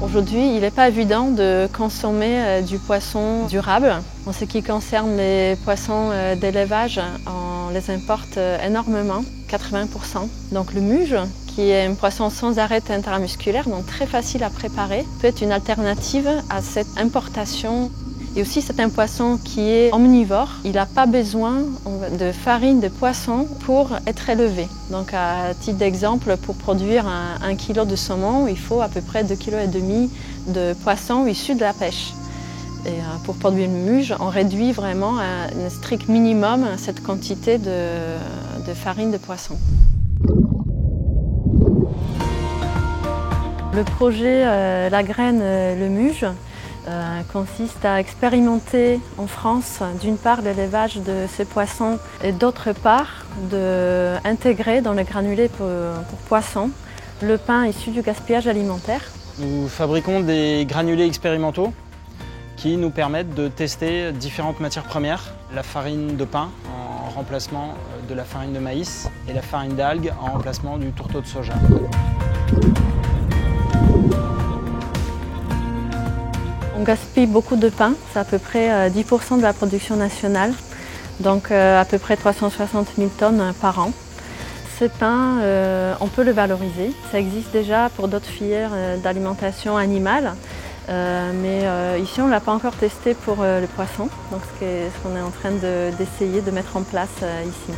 Aujourd'hui, il n'est pas évident de consommer du poisson durable. En ce qui concerne les poissons d'élevage, on les importe énormément, 80%. Donc le muge, qui est un poisson sans arête intramusculaire, donc très facile à préparer, peut être une alternative à cette importation. Et aussi, c'est un poisson qui est omnivore. Il n'a pas besoin de farine de poisson pour être élevé. Donc, à titre d'exemple, pour produire 1 kg de saumon, il faut à peu près 2,5 kg de poisson issu de la pêche. Et pour produire une muge, on réduit vraiment à un strict minimum cette quantité de farine de poisson. Le projet La Graine le Muge consiste à expérimenter en France, d'une part, l'élevage de ces poissons et d'autre part, d'intégrer dans les granulés pour poissons le pain issu du gaspillage alimentaire. Nous fabriquons des granulés expérimentaux qui nous permettent de tester différentes matières premières. La farine de pain en remplacement de la farine de maïs et la farine d'algues en remplacement du tourteau de soja. On gaspille beaucoup de pain, c'est à peu près 10% de la production nationale, donc à peu près 360 000 tonnes par an. Ce pain, on peut le valoriser. Ça existe déjà pour d'autres filières d'alimentation animale, mais ici on ne l'a pas encore testé pour le poisson, donc ce qu'on est en train d'essayer de mettre en place ici.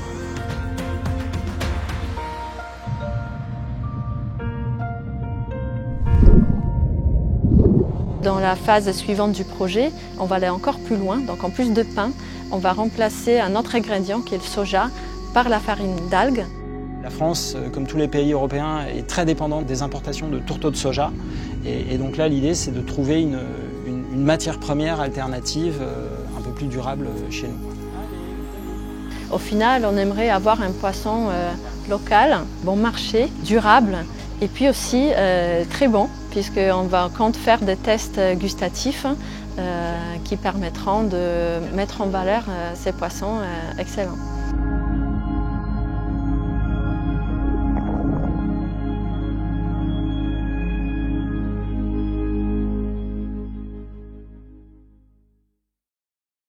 Dans la phase suivante du projet, on va aller encore plus loin. Donc en plus de pain, on va remplacer un autre ingrédient qui est le soja par la farine d'algues. La France, comme tous les pays européens, est très dépendante des importations de tourteaux de soja. Et donc là, l'idée, c'est de trouver une matière première alternative un peu plus durable chez nous. Au final, on aimerait avoir un poisson local, bon marché, durable, et puis aussi très bon, puisqu'on compte faire des tests gustatifs qui permettront de mettre en valeur ces poissons excellents.